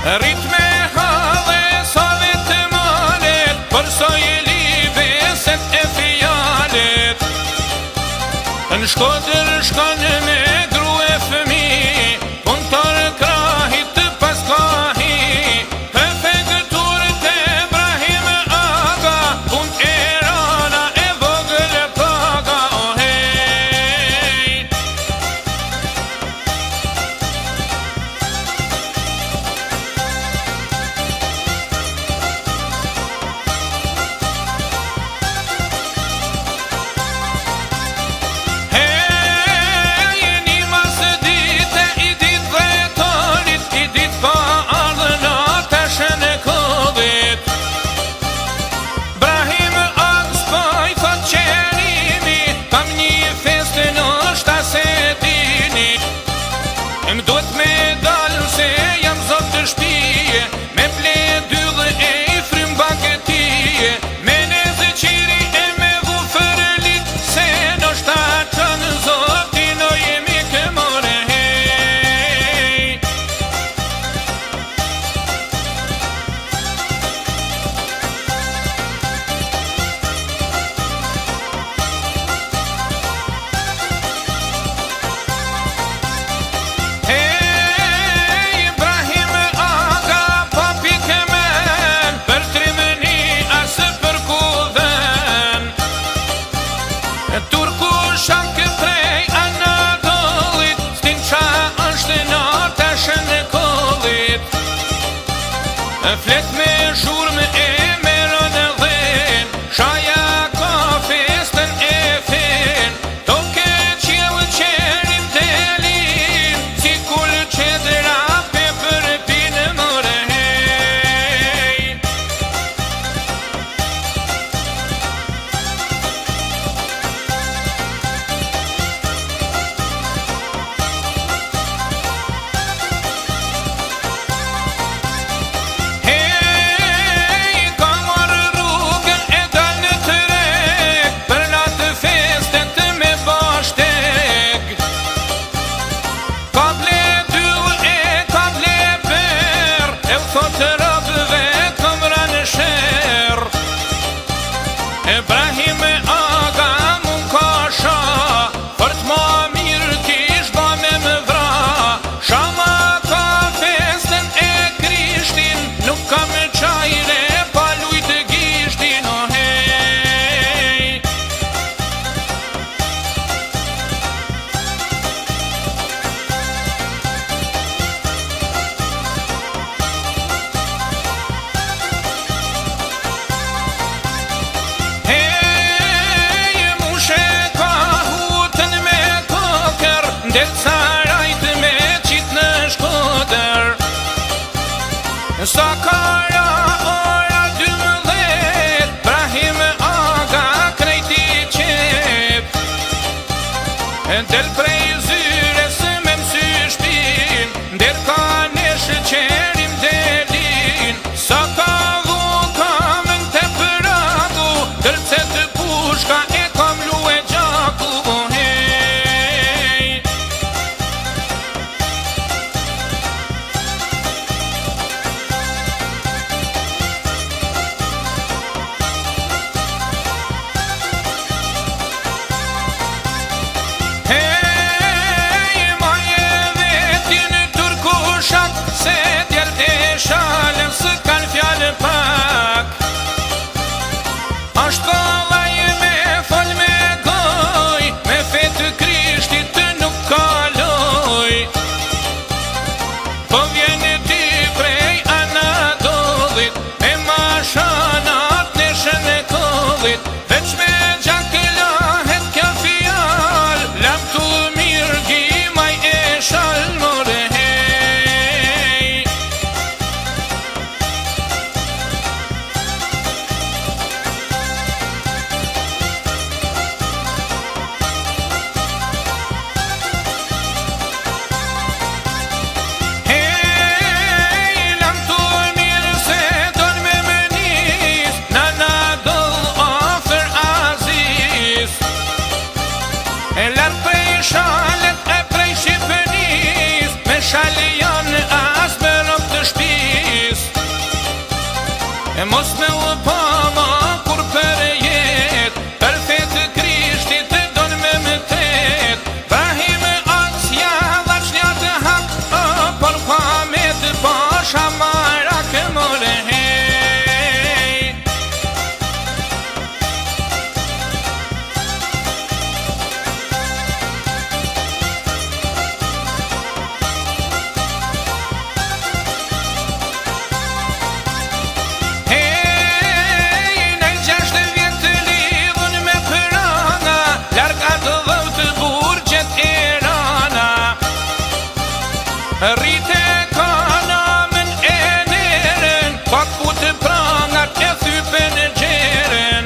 Rrit me hadhe sa vetë malet, për sa je libe set e fjalet. Në Shkodër shkon me gru e fëmi, punëtor krahit të pas kahi. Prefektur të Ibrahim Aga, pun e rana e vogël paga, o hej. M'duhet me dalë se jam zot të shtije, me ple dyllë e i frym baketije, me nezë qiri e me vufërlit, se në shta qënë zotin o jemi këmore, hej. Shakë prej Anatolit, s'tin qa është në tashën e kollit. Flet me zhurmë e meron e dhen, shaja ka festën e fen. Toke qjelë qerim të lin, si kull qedra pe për pinë mëre, hej. Ibrahim Aga mun ka sha, për t'ma mirë kish ba me më vra. Shama ka festën e Krishtin, nuk ka me qajre pa lujtë gishtin, o hej. Del carajt me qit në Shkodër, sa kara ora 12, Ibrahim Aga krejti qep. Del prej zyres me msy shpin, der ka nesh qerim delin. Sa ka dhu kamën të pragu, tërcet pushka e kam lu e gjaku, mos me u pama kur për jet, për fetë Krishtit të donë me më tret. Brahim asja dhaqnja të hak, por Muhammed pasha mara ke more hej. Rrite kana men e neren, pak putë prangat e thypen e gjeren.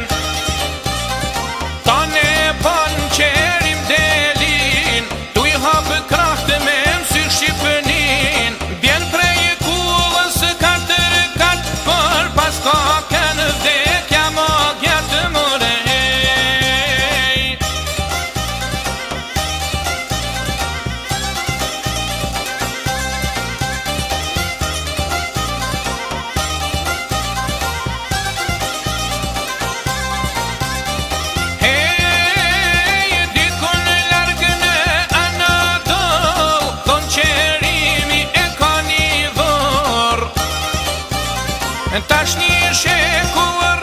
Tane pan qerim delin, tu i hapë krahtë me mësy Shqipënin. Bjen prej kullës katër, për pas ka kënë vdekja ma gjatë more hej. Tash një shekull